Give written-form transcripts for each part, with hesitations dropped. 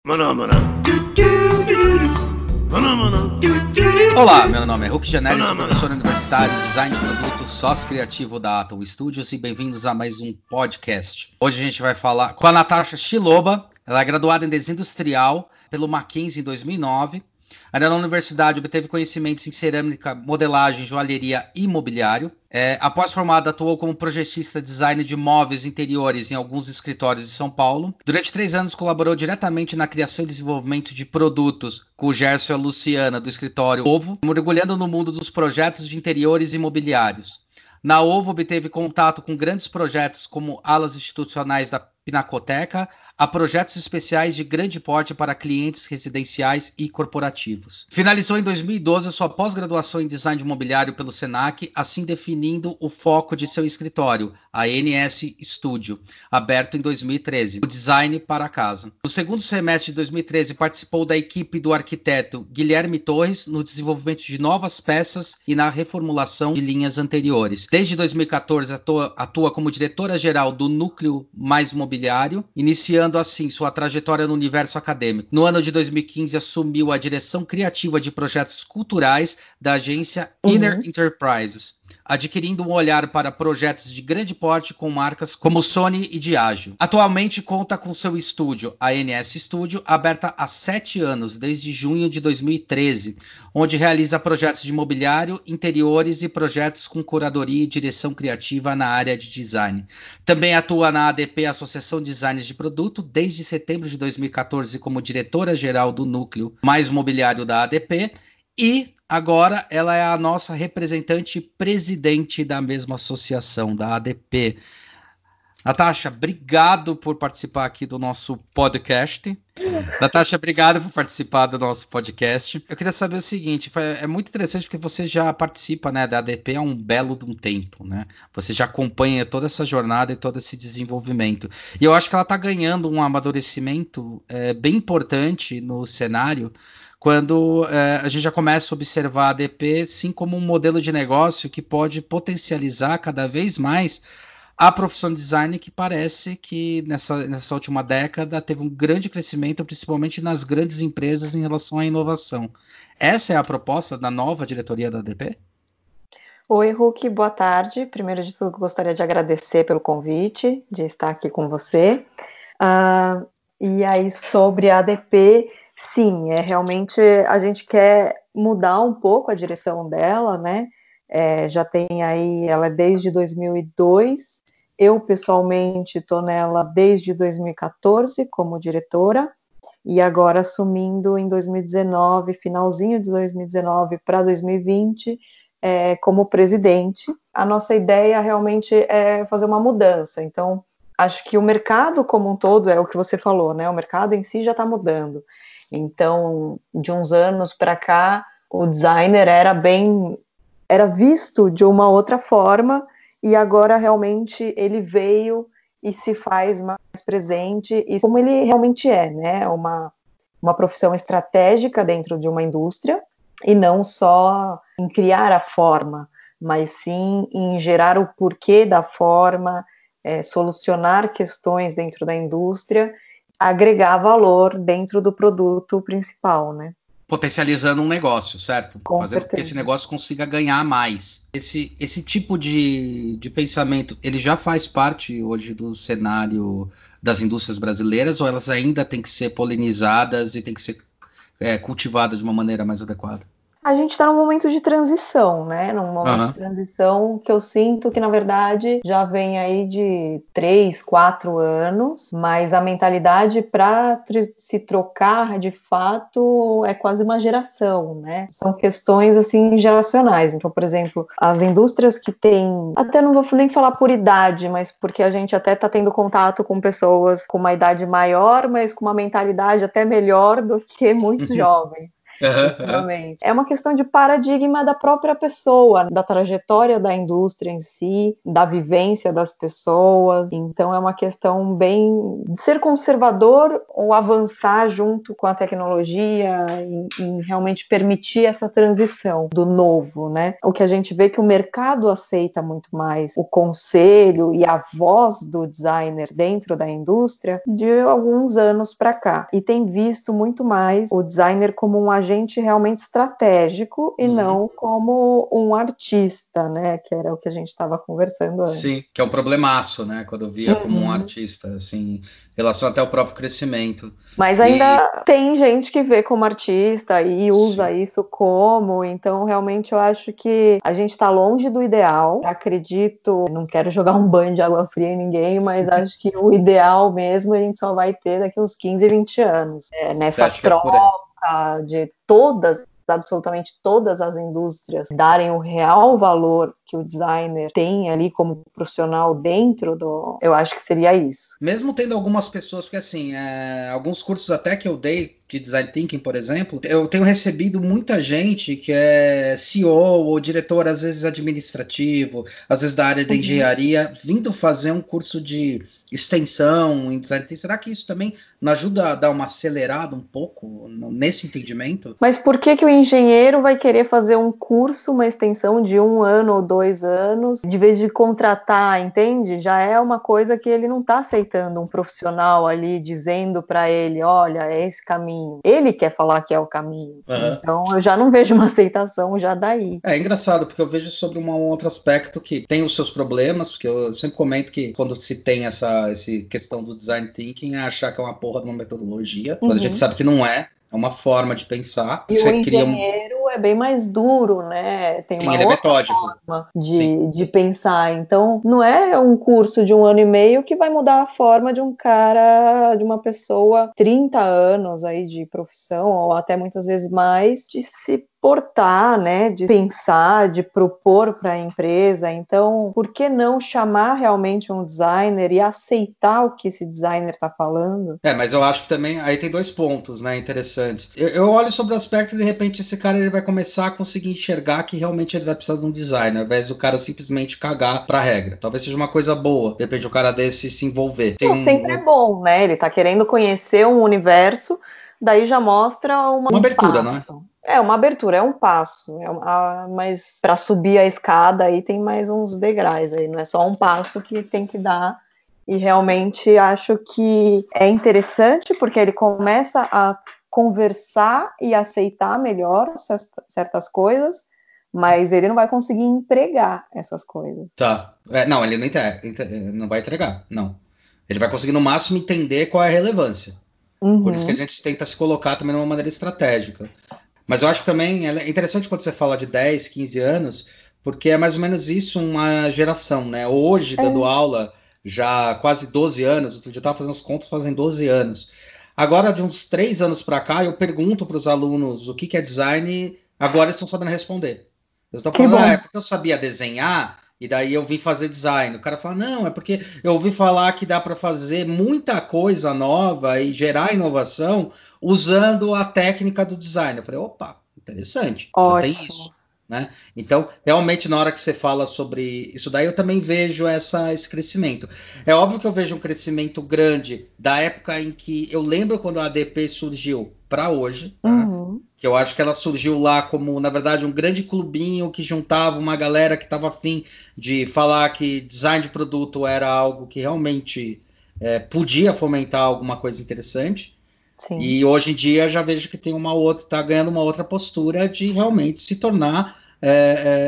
Maná, maná. Maná, maná. Olá, meu nome é Hulk Janelli, sou professor universitário de design de produto, sócio criativo da Atom Studios e bem-vindos a mais um podcast. Hoje a gente vai falar com a Natasha Chiloba. Ela é graduada em desenho industrial pelo Mackenzie em 2009. Ainda na universidade obteve conhecimentos em cerâmica, modelagem, joalheria e mobiliário. Após formada, atuou como projetista design de móveis interiores em alguns escritórios de São Paulo. Durante 3 anos colaborou diretamente na criação e desenvolvimento de produtos com o Gerson e a Luciana do escritório Ovo, mergulhando no mundo dos projetos de interiores e mobiliários. Na Ovo obteve contato com grandes projetos como alas institucionais da Pinacoteca, a projetos especiais de grande porte para clientes residenciais e corporativos. Finalizou em 2012 sua pós-graduação em design de mobiliário pelo Senac, assim definindo o foco de seu escritório, a NS Studio, aberto em 2013, o design para a casa. No segundo semestre de 2013, participou da equipe do arquiteto Guilherme Torres no desenvolvimento de novas peças e na reformulação de linhas anteriores. Desde 2014, atua como diretora-geral do Núcleo Mais Mobiliário, iniciando assim sua trajetória no universo acadêmico. No ano de 2015, assumiu a direção criativa de projetos culturais da agência Inner Enterprises, adquirindo um olhar para projetos de grande porte com marcas como Sony e Diageo. Atualmente conta com seu estúdio, a NS Studio, aberta há 7 anos, desde junho de 2013, onde realiza projetos de mobiliário, interiores e projetos com curadoria e direção criativa na área de design. Também atua na ADP, Associação de Designers de Produto, desde setembro de 2014 como diretora-geral do Núcleo Mais Mobiliário da ADP e agora ela é a nossa representante presidente da mesma associação, da ADP. Natasha, obrigado por participar aqui do nosso podcast. Natasha, obrigado por participar do nosso podcast. Eu queria saber o seguinte, é muito interessante porque você já participa, né, da ADP há um belo de um tempo, né? Você já acompanha toda essa jornada e todo esse desenvolvimento. E eu acho que ela está ganhando um amadurecimento bem importante no cenário, quando a gente já começa a observar a ADP sim como um modelo de negócio que pode potencializar cada vez mais a profissão de design, que parece que nessa última década teve um grande crescimento, principalmente nas grandes empresas em relação à inovação. Essa é a proposta da nova diretoria da ADP? Oi, Hulk, boa tarde. Primeiro de tudo, gostaria de agradecer pelo convite, de estar aqui com você. E aí, sobre a ADP, sim, realmente a gente quer mudar um pouco a direção dela, né? Já tem aí, ela é desde 2002, eu pessoalmente estou nela desde 2014 como diretora, e agora assumindo em 2019, finalzinho de 2019 para 2020, como presidente. A nossa ideia realmente é fazer uma mudança, então acho que o mercado como um todo, é o que você falou, né? O mercado em si já está mudando. Então, de uns anos para cá, o designer era visto de uma outra forma, e agora realmente ele veio e se faz mais presente, e como ele realmente é, né? Uma profissão estratégica dentro de uma indústria, e não só em criar a forma, mas sim em gerar o porquê da forma, solucionar questões dentro da indústria, agregar valor dentro do produto principal, né? Potencializando um negócio, certo? Com Fazendo com que esse negócio consiga ganhar mais. Esse tipo de pensamento, ele já faz parte hoje do cenário das indústrias brasileiras, ou elas ainda têm que ser polinizadas e têm que ser cultivadas de uma maneira mais adequada? A gente está num momento de transição, né? Num momento de transição que eu sinto que, na verdade, já vem aí de 3, 4 anos, mas a mentalidade para se trocar, de fato, é quase uma geração, né? São questões, assim, geracionais. Então, por exemplo, as indústrias que têm, até não vou nem falar por idade, mas porque a gente até está tendo contato com pessoas com uma idade maior, mas com uma mentalidade até melhor do que muitos jovens. Efetivamente. É uma questão de paradigma da própria pessoa, da trajetória da indústria em si, da vivência das pessoas. Então é uma questão bem de ser conservador ou avançar junto com a tecnologia em realmente permitir essa transição do novo, né? O que a gente vê que o mercado aceita muito mais o conselho e a voz do designer dentro da indústria de alguns anos para cá. E tem visto muito mais o designer como um agente realmente estratégico e não como um artista, né? Que era o que a gente estava conversando antes. Sim, que é um problemaço, né? Quando eu via como um artista, assim, em relação até ao próprio crescimento. Mas ainda tem gente que vê como artista e usa isso como, então realmente eu acho que a gente está longe do ideal. Acredito, não quero jogar um banho de água fria em ninguém, mas acho que o ideal mesmo a gente só vai ter daqui uns 15, 20 anos. Nessa troca de absolutamente todas as indústrias darem o real valor que o designer tem ali como profissional dentro do... Eu acho que seria isso. Mesmo tendo algumas pessoas, porque assim, alguns cursos até que eu dei de Design Thinking, por exemplo, eu tenho recebido muita gente que é CEO ou diretor, às vezes administrativo, às vezes da área da engenharia, vindo fazer um curso de extensão em Design Thinking. Será que isso também não ajuda a dar uma acelerada um pouco nesse entendimento? Mas por que o engenheiro vai querer fazer um curso, uma extensão de 1 ano ou 2 anos, de vez de contratar, entende? Já é uma coisa que ele não está aceitando um profissional ali dizendo para ele, olha, é esse caminho. Ele quer falar que é o caminho. Então eu já não vejo uma aceitação já daí. É engraçado, porque eu vejo sobre um outro aspecto que tem os seus problemas, porque eu sempre comento que quando se tem essa questão do design thinking, é achar que é uma porra de uma metodologia, quando a gente sabe que não é. É uma forma de pensar. E o engenheiro é bem mais duro, né? Tem uma outra forma de pensar. Então, não é um curso de 1 ano e meio que vai mudar a forma de um cara, de uma pessoa, 30 anos aí de profissão, ou até muitas vezes mais, de se portar, né, de pensar, de propor para a empresa. Então, por que não chamar realmente um designer e aceitar o que esse designer está falando? Mas eu acho que também aí tem 2 pontos, né, interessantes. Eu olho sobre o aspecto de repente esse cara ele vai começar a conseguir enxergar que realmente ele vai precisar de um designer, ao invés do cara simplesmente cagar para a regra. Talvez seja uma coisa boa, de repente o cara desse se envolver. Sempre é bom, né? Ele está querendo conhecer um universo, daí já mostra uma abertura, passo. Não é? É uma abertura, é um passo, mas para subir a escada aí tem mais uns degraus aí, não é só um passo que tem que dar. E realmente acho que é interessante porque ele começa a conversar e aceitar melhor certas coisas, mas ele não vai conseguir empregar essas coisas. Tá. Não, ele não vai entregar, não. Ele vai conseguir no máximo entender qual é a relevância. Por isso que a gente tenta se colocar também de uma maneira estratégica. Mas eu acho que também é interessante quando você fala de 10, 15 anos, porque é mais ou menos isso uma geração, né? Hoje, dando aula, já quase 12 anos, outro dia eu estava fazendo as contas, fazem 12 anos. Agora, de uns 3 anos para cá, eu pergunto para os alunos o que é design, agora eles estão sabendo responder. Eles estão falando, é porque eu sabia desenhar, e daí eu vim fazer design. O cara fala, não, é porque eu ouvi falar que dá para fazer muita coisa nova e gerar inovação usando a técnica do design. Eu falei, opa, interessante, já tem isso. Né? Então, realmente, na hora que você fala sobre isso daí, eu também vejo esse crescimento. É óbvio que eu vejo um crescimento grande da época em que eu lembro quando a ADP surgiu para hoje, tá? Que eu acho que ela surgiu lá como, na verdade, um grande clubinho que juntava uma galera que estava afim de falar que design de produto era algo que realmente podia fomentar alguma coisa interessante. Sim. E hoje em dia já vejo que tem está ganhando uma outra postura de realmente se tornar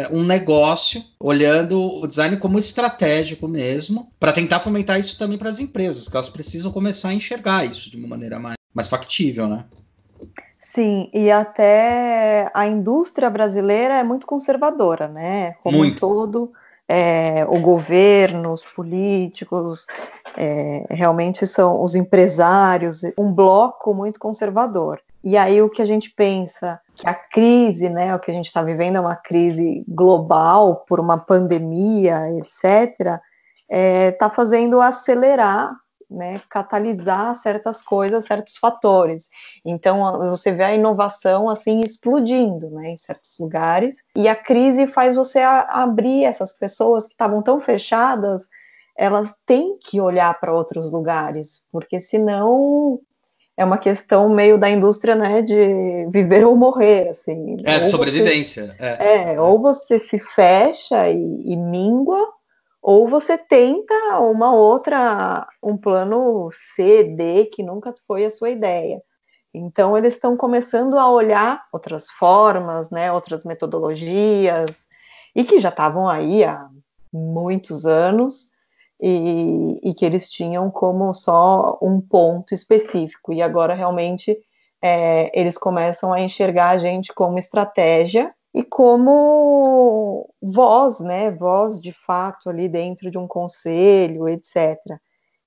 um negócio, olhando o design como estratégico mesmo, para tentar fomentar isso também para as empresas, que elas precisam começar a enxergar isso de uma maneira mais factível, né? Sim, e até a indústria brasileira é muito conservadora, né? Como um todo, o governo, os políticos, realmente são os empresários, um bloco muito conservador. E aí o que a gente pensa, que a crise, né, o que a gente está vivendo é uma crise global por uma pandemia, etc., está fazendo acelerar né, catalisar certas coisas, certos fatores. Então, você vê a inovação, assim, explodindo, né, em certos lugares, e a crise faz você abrir essas pessoas que estavam tão fechadas, elas têm que olhar para outros lugares, porque senão é uma questão meio da indústria, né, de viver ou morrer, assim. De sobrevivência. Ou você se fecha e mingua, ou você tenta um plano C, D, que nunca foi a sua ideia. Então, eles estão começando a olhar outras formas, né, outras metodologias, e que já estavam aí há muitos anos, e que eles tinham como só um ponto específico. E agora, realmente, eles começam a enxergar a gente como estratégia e como voz, né? Voz de fato ali dentro de um conselho, etc.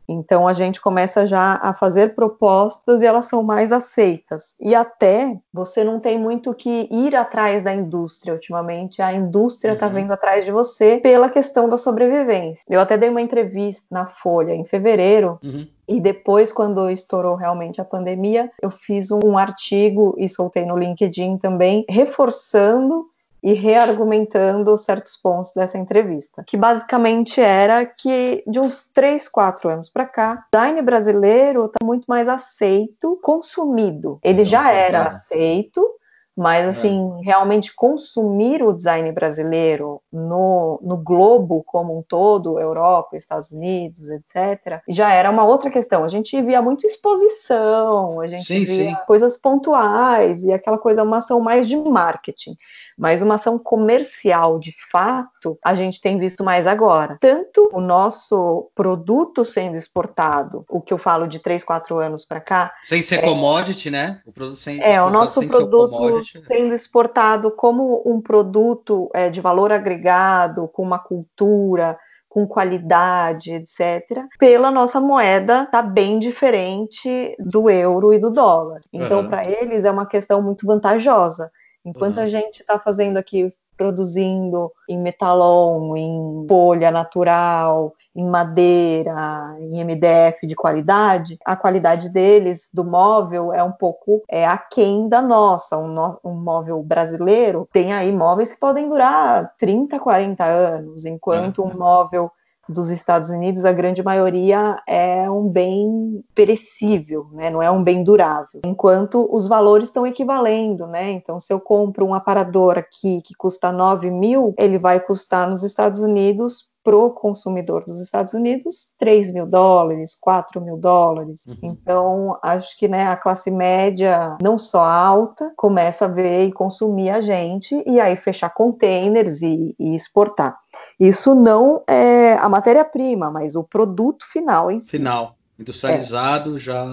Então a gente começa já a fazer propostas e elas são mais aceitas. E até você não tem muito que ir atrás da indústria ultimamente, a indústria está vindo atrás de você pela questão da sobrevivência. Eu até dei uma entrevista na Folha em fevereiro. E depois, quando estourou realmente a pandemia, eu fiz um artigo e soltei no LinkedIn também, reforçando e reargumentando certos pontos dessa entrevista, que basicamente era que de uns 3, 4 anos para cá, o design brasileiro está muito mais aceito, consumido. Ele já era aceito, mas assim, realmente consumir o design brasileiro no globo como um todo, Europa, Estados Unidos, etc., já era uma outra questão. A gente via muito exposição, a gente via coisas pontuais, e aquela coisa, uma ação mais de marketing. Mas uma ação comercial, de fato, a gente tem visto mais agora. Tanto o nosso produto sendo exportado, o que eu falo de 3, 4 anos para cá... Sem ser commodity, né? O produto o nosso produto sendo exportado como um produto de valor agregado, com uma cultura, com qualidade, etc., pela nossa moeda tá bem diferente do euro e do dólar. Então, para eles, é uma questão muito vantajosa. Enquanto a gente está fazendo aqui, produzindo em metalon, em folha natural, em madeira, em MDF de qualidade, a qualidade deles, do móvel, é um pouco aquém da nossa. Um móvel brasileiro tem aí móveis que podem durar 30, 40 anos, enquanto um móvel dos Estados Unidos, a grande maioria é um bem perecível, né? Não é um bem durável. Enquanto os valores estão equivalendo, né? Então, se eu compro um aparador aqui que custa 9 mil, ele vai custar nos Estados Unidos, pro consumidor dos Estados Unidos, 3 mil dólares, 4 mil dólares. Então, acho que, né, a classe média, não só alta, começa a ver e consumir a gente, e aí fechar containers e exportar. Isso não é a matéria-prima, mas o produto final em si. Final, industrializado já.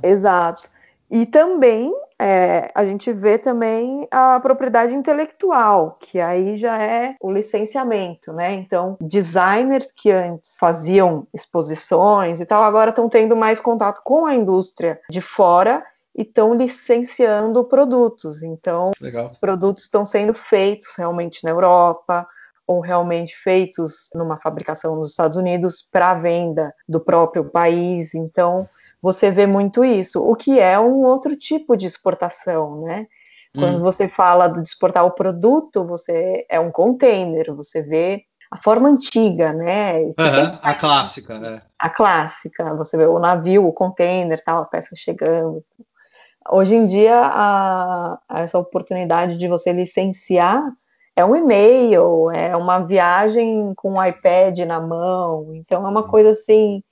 Exato. E também a gente vê também a propriedade intelectual, que aí já é o licenciamento, né? Então, designers que antes faziam exposições e tal, agora estão tendo mais contato com a indústria de fora e estão licenciando produtos. Então, os produtos estão sendo feitos realmente na Europa, ou realmente feitos numa fabricação nos Estados Unidos para venda do próprio país. Então, você vê muito isso, o que é um outro tipo de exportação, né? Quando você fala de exportar o produto, você é um container, você vê a forma antiga, né? A clássica, A clássica, você vê o navio, o container, tal, a peça chegando. Hoje em dia, essa oportunidade de você licenciar é um e-mail, é uma viagem com um iPad na mão, então é uma coisa assim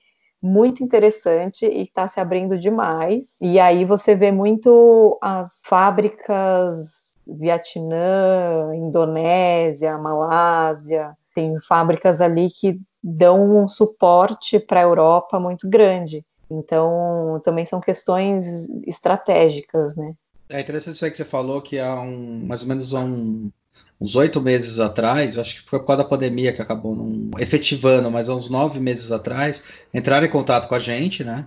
muito interessante e está se abrindo demais. E aí você vê muito as fábricas Vietnã, Indonésia, Malásia, tem fábricas ali que dão um suporte para a Europa muito grande. Então, também são questões estratégicas, né? É interessante isso aí que você falou, que há mais ou menos uns 8 meses atrás, acho que foi por causa da pandemia que acabou não efetivando, mas há uns 9 meses atrás, entraram em contato com a gente, né?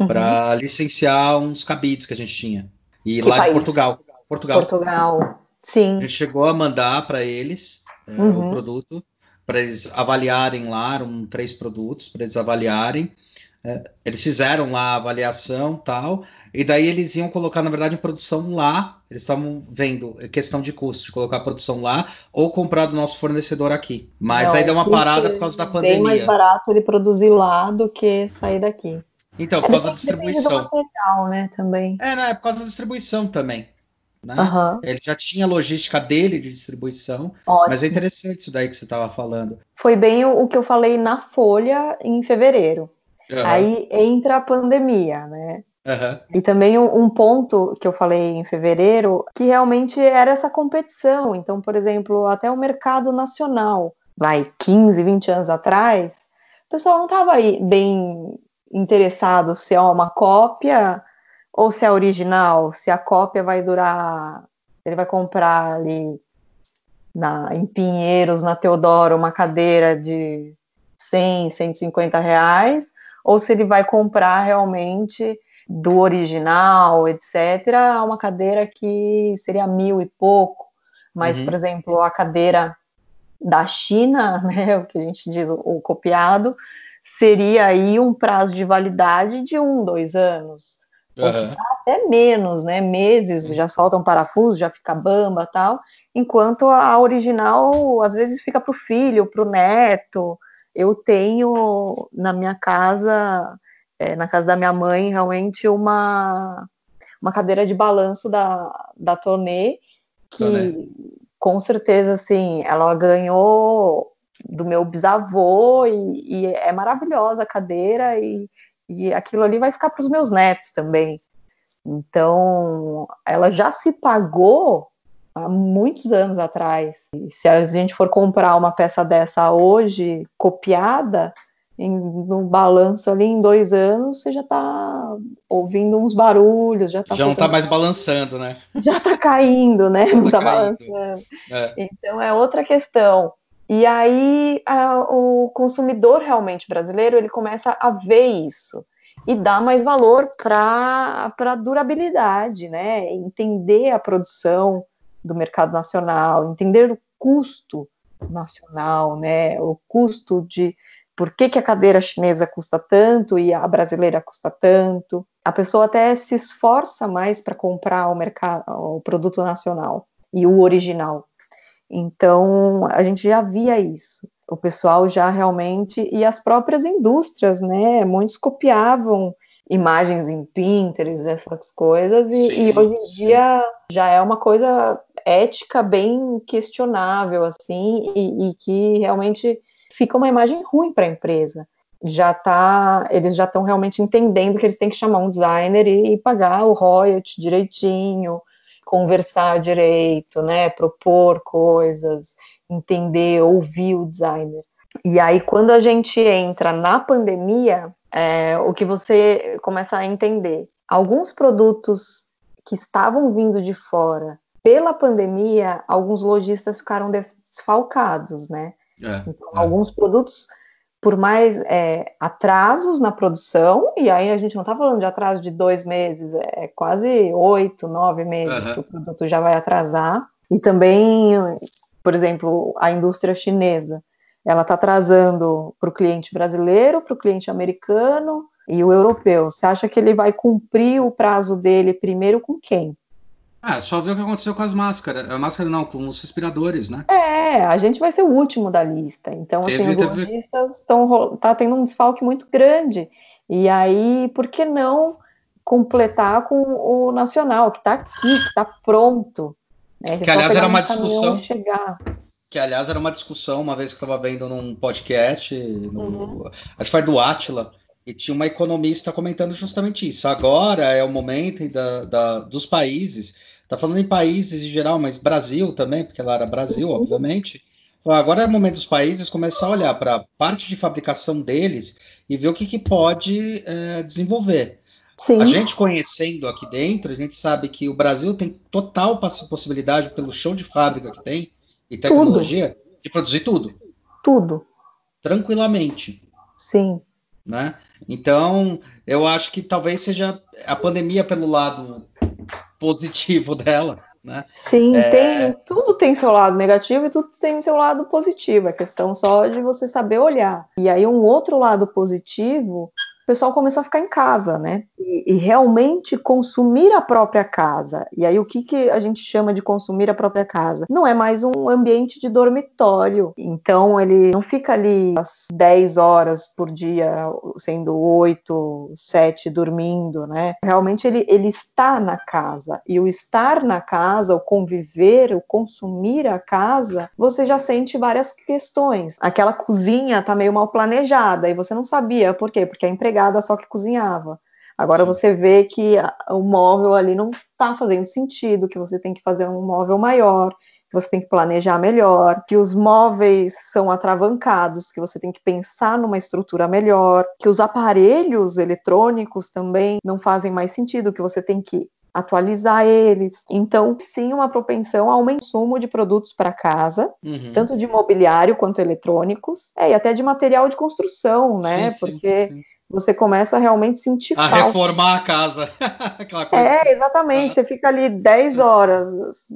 Para licenciar uns cabides que a gente tinha. E Que lá país? de Portugal. Portugal, sim. A gente chegou a mandar para eles o produto, para eles avaliarem lá, eram 3 produtos, para eles avaliarem. Eles fizeram lá a avaliação tal, e daí eles iam colocar, na verdade, em produção lá. Eles estavam vendo questão de custo, de colocar a produção lá ou comprar do nosso fornecedor aqui. Mas aí Não, deu o uma custo parada por é causa da bem mais pandemia. barato ele produzir lá do que sair daqui. Então, por causa da Depende do distribuição. material, né, também. Né? É por causa da distribuição também, né? Aham, Ele já tinha a logística dele de distribuição, mas é ótimo. interessante isso daí que você estava falando. Foi bem o que eu falei na Folha em fevereiro. Aham, Aí entra a pandemia, né? aham, E também um ponto que eu falei em fevereiro, que realmente era essa competição. Então, por exemplo, até o mercado nacional, vai 15, 20 anos atrás, o pessoal não estava bem interessado se é uma cópia ou se é original, se a cópia vai durar, ele vai comprar ali em Pinheiros, na Teodoro, uma cadeira de 100, R$ 150, ou se ele vai comprar realmente do original, etc., uma cadeira que seria 1.000 e pouco. Mas, por uhum, exemplo, a cadeira da China, né, o que a gente diz, o copiado, seria aí um prazo de validade de 1, 2 anos, ou aham. quiçá até menos, né, meses, já solta um parafuso, já fica bamba tal, enquanto a original às vezes fica para o filho, para o neto. Eu tenho na minha casa, na casa da minha mãe, realmente uma cadeira de balanço da Tonê, Então, né? que com certeza, assim, ela ganhou do meu bisavô e é maravilhosa a cadeira e aquilo ali vai ficar para os meus netos também. Então, ela já se pagou há muitos anos atrás. E se a gente for comprar uma peça dessa hoje, copiada, no balanço ali em 2 anos, você já está ouvindo uns barulhos, já está Já não tá soltando, mais balançando, né? já está caindo, né? Já Não tá está caindo. balançando. É. Então é outra questão. E aí o consumidor realmente brasileiro ele começa a ver isso e dar mais valor para a durabilidade, né? Entender a produção do mercado nacional, entender o custo nacional, né? O custo de por que a cadeira chinesa custa tanto e a brasileira custa tanto. A pessoa até se esforça mais para comprar o produto nacional e o original. Então, a gente já via isso. O pessoal já realmente, e as próprias indústrias, né? Muitos copiavam imagens em Pinterest, essas coisas, e Sim, hoje em sim. dia já é uma coisa ética bem questionável, assim, e que realmente fica uma imagem ruim para a empresa. Eles já estão realmente entendendo que eles têm que chamar um designer e pagar o royalty direitinho, conversar direito, né, propor coisas, entender, ouvir o designer. E aí, quando a gente entra na pandemia, o que você começa a entender? Alguns produtos que estavam vindo de fora pela pandemia, alguns lojistas ficaram desfalcados, né? É, Então, é. alguns produtos por mais atrasos na produção, e aí a gente não está falando de atraso de 2 meses, é quase 8, 9 meses que o Aham. produto já vai atrasar. E também, por exemplo, a indústria chinesa, ela está atrasando para o cliente brasileiro, para o cliente americano e o europeu. Você acha que ele vai cumprir o prazo dele primeiro com quem? Ah, só ver o que aconteceu com as máscaras. A máscara não, com os respiradores, né? A gente vai ser o último da lista. Então, assim, os Teve. lojistas tá tendo um desfalque muito grande. E aí, por que não completar com o nacional, que está aqui, que está pronto, né? Que é Que só aliás pegar era no uma caminhão e discussão. chegar. Que aliás era uma discussão, uma vez que eu estava vendo num podcast, Uhum. acho que foi do Átila, e tinha uma economista comentando justamente isso. Agora é o momento dos países, tá falando em países em geral, mas Brasil também, porque lá era Brasil, obviamente. Agora é o momento dos países começar a olhar para a parte de fabricação deles e ver o que pode desenvolver. A Sim, gente conhecendo aqui dentro, a gente sabe que o Brasil tem total possibilidade, pelo chão de fábrica que tem e tudo, tecnologia, de produzir tudo, tudo. tranquilamente, Sim, né? Então, eu acho que talvez seja a pandemia pelo lado positivo dela, né? sim, tudo tem seu lado negativo e tudo tem seu lado positivo. É questão só de você saber olhar. E aí, um outro lado positivo o pessoal começou a ficar em casa, né? E realmente consumir a própria casa. E aí, o que a gente chama de consumir a própria casa? Não é mais um ambiente de dormitório. Então, ele não fica ali às 10 horas por dia, sendo 8, 7 dormindo, né? Realmente, ele está na casa. E o estar na casa, o conviver, o consumir a casa, você já sente várias questões. Aquela cozinha tá meio mal planejada e você não sabia por quê? Porque a empregada só que cozinhava. Agora você vê que o móvel ali não está fazendo sentido, que você tem que fazer um móvel maior, que você tem que planejar melhor, que os móveis são atravancados, que você tem que pensar numa estrutura melhor, que os aparelhos eletrônicos também não fazem mais sentido, que você tem que atualizar eles. Então, sim, uma propensão ao consumo de produtos para casa, tanto de mobiliário quanto eletrônicos, e até de material de construção, né? Sim, porque sim. você começa a realmente sentir A falta. reformar a casa. Aquela coisa que... Exatamente. Você fica ali 10 horas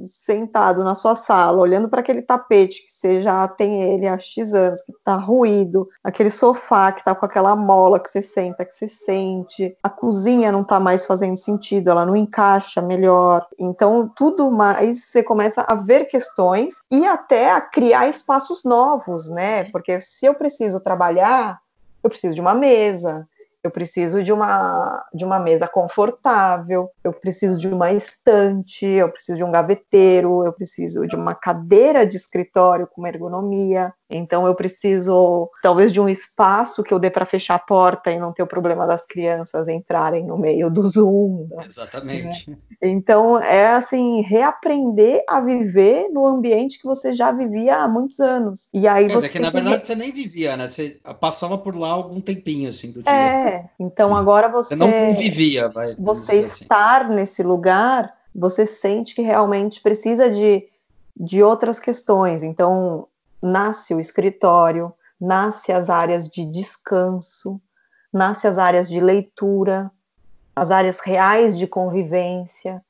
sentado na sua sala, olhando para aquele tapete que você já tem ele há X anos, que tá ruído, aquele sofá que tá com aquela mola que você senta, que você sente, a cozinha não tá mais fazendo sentido, ela não encaixa melhor. Então, tudo mais, você começa a ver questões e até a criar espaços novos, né? Porque se eu preciso trabalhar, eu preciso de uma mesa, eu preciso de uma mesa confortável, eu preciso de uma estante, eu preciso de um gaveteiro, eu preciso de uma cadeira de escritório com ergonomia. Então eu preciso talvez de um espaço que eu dê para fechar a porta e não ter o problema das crianças entrarem no meio do Zoom. Exatamente. Né? Então é assim, reaprender a viver no ambiente que você já vivia há muitos anos. E aí Quer você dizer, que tem na que verdade você nem vivia, né? Você passava por lá algum tempinho, assim, do dia. então agora Você não convivia, vamos você dizer assim. estar nesse lugar, você sente que realmente precisa de outras questões. Então, nasce o escritório, nasce as áreas de descanso, nasce as áreas de leitura, as áreas reais de convivência.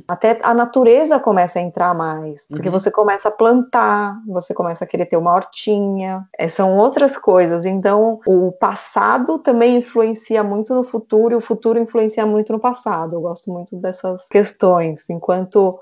Até a natureza começa a entrar mais, porque você começa a plantar, você começa a querer ter uma hortinha, são outras coisas. Então, o passado também influencia muito no futuro e o futuro influencia muito no passado. Eu gosto muito dessas questões. Enquanto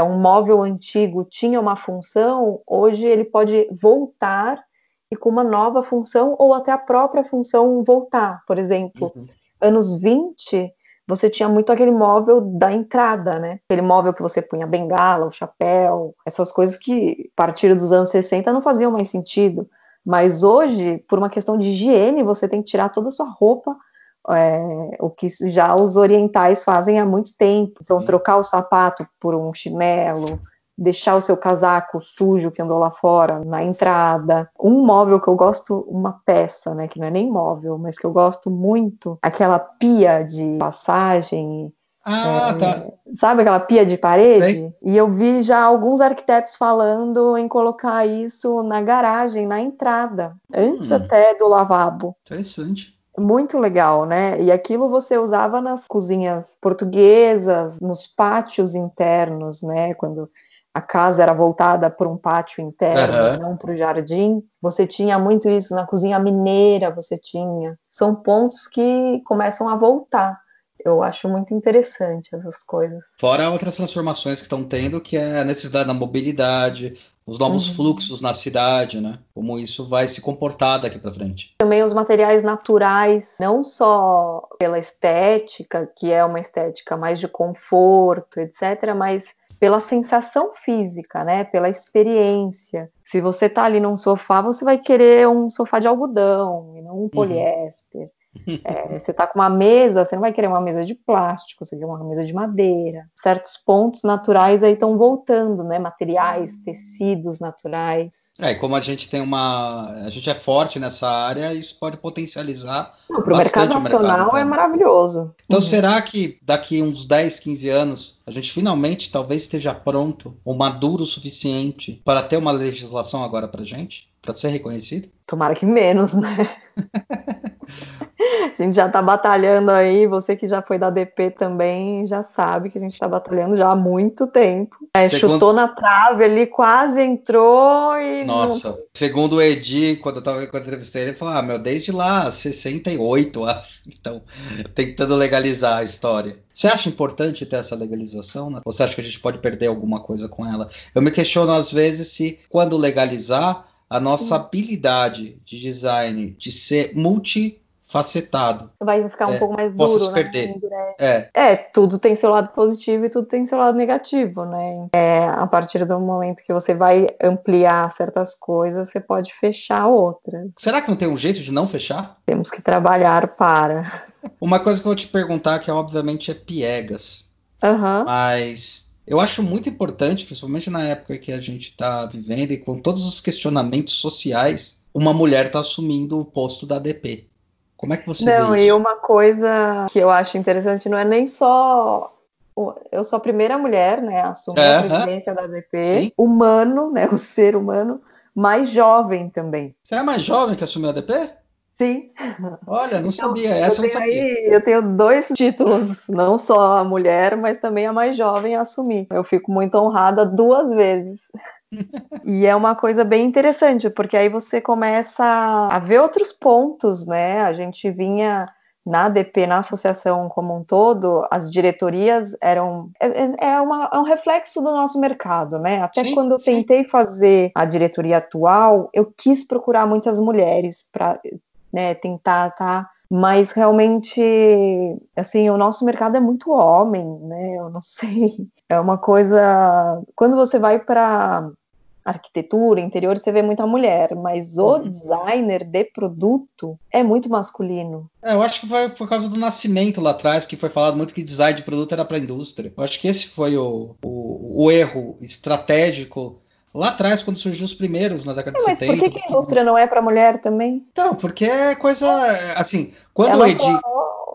um móvel antigo tinha uma função, hoje ele pode voltar e com uma nova função ou até a própria função voltar. Por exemplo, anos 20, você tinha muito aquele móvel da entrada, né? Aquele móvel que você punha a bengala, o chapéu, essas coisas que, a partir dos anos 60, não faziam mais sentido. Mas hoje, por uma questão de higiene, você tem que tirar toda a sua roupa, o que já os orientais fazem há muito tempo. Então, trocar o sapato por um chinelo, deixar o seu casaco sujo que andou lá fora na entrada. Um móvel que eu gosto, uma peça, né, que não é nem móvel, mas que eu gosto muito, aquela pia de passagem. Tá. Sabe aquela pia de parede? Sei. E eu vi já alguns arquitetos falando em colocar isso na garagem, na entrada, antes até do lavabo. Interessante. Muito legal, né? E aquilo você usava nas cozinhas portuguesas, nos pátios internos, né? Quando a casa era voltada para um pátio interno, não para o jardim. Você tinha muito isso na cozinha mineira, você tinha. São pontos que começam a voltar. Eu acho muito interessante essas coisas. Fora outras transformações que estão tendo, que é a necessidade da mobilidade, os novos fluxos na cidade, né? Como isso vai se comportar daqui para frente. Também os materiais naturais, não só pela estética, que é uma estética mais de conforto, etc., mas pela sensação física, né? Pela experiência. Se você tá ali num sofá, você vai querer um sofá de algodão e não um poliéster. Você tá com uma mesa, você não vai querer uma mesa de plástico, você quer uma mesa de madeira. Certos pontos naturais aí estão voltando, né? Materiais, tecidos naturais. E como a gente tem a gente é forte nessa área, isso pode potencializar Para o mercado nacional é maravilhoso. Então, será que daqui uns 10, 15 anos, a gente finalmente talvez esteja pronto ou maduro o suficiente para ter uma legislação agora para gente? Para ser reconhecido? Tomara que menos, né? A gente já está batalhando aí, você que já foi da DP também já sabe que a gente está batalhando já há muito tempo. Chutou na trave ali, quase entrou e Nossa, segundo o Edi, quando eu entrevistei ele, falou, meu, desde lá, 68, acho. Então, tentando legalizar a história. Você acha importante ter essa legalização, né? Ou você acha que a gente pode perder alguma coisa com ela? Eu me questiono, às vezes, se quando legalizar, a nossa habilidade de design, de ser multifacetado, vai ficar um pouco mais possa duro, se perder. Tudo tem seu lado positivo e tudo tem seu lado negativo, né? A partir do momento que você vai ampliar certas coisas, você pode fechar outras. Será que não tem um jeito de não fechar? Temos que trabalhar para. Uma coisa que eu vou te perguntar, que obviamente é piegas, mas eu acho muito importante, principalmente na época que a gente está vivendo e com todos os questionamentos sociais, uma mulher está assumindo o posto da DP. Como é que você vê isso? E uma coisa que eu acho interessante não é nem só... Eu sou a primeira mulher, né, a assumir a presidência da DP, humano, né, o ser humano, mais jovem também. Você é a mais jovem que assumiu a DP? Sim. Olha, não sabia, essa eu não sabia. Eu tenho 2 títulos, não só a mulher, mas também a mais jovem a assumir. Eu fico muito honrada 2 vezes. E é uma coisa bem interessante, porque aí você começa a ver outros pontos, né? A gente vinha na ADP, na associação como um todo, as diretorias eram... É um reflexo do nosso mercado, né? Até quando eu tentei fazer a diretoria atual, eu quis procurar muitas mulheres para, né, tentar mas realmente, assim, o nosso mercado é muito homem, né? Eu não sei. É uma coisa... Quando você vai para arquitetura, interior, você vê muita mulher, mas o designer de produto é muito masculino. Eu acho que foi por causa do nascimento lá atrás, que foi falado muito que design de produto era para a indústria. Eu acho que esse foi o erro estratégico lá atrás, quando surgiu os primeiros, na década de 70. Mas por que a indústria não é para mulher também? Então, porque é coisa, assim, quando ela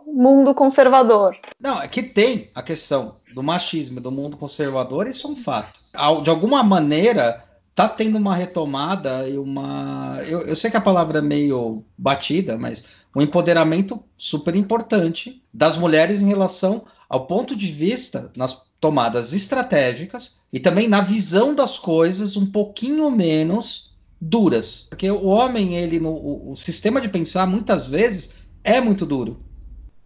mundo conservador. Não, é que tem a questão do machismo, do mundo conservador, isso é um fato. De alguma maneira, tá tendo uma retomada e uma... Eu sei que a palavra é meio batida, mas um empoderamento super importante das mulheres em relação ao ponto de vista nas tomadas estratégicas e também na visão das coisas um pouquinho menos duras. Porque o homem, ele o sistema de pensar, muitas vezes, é muito duro.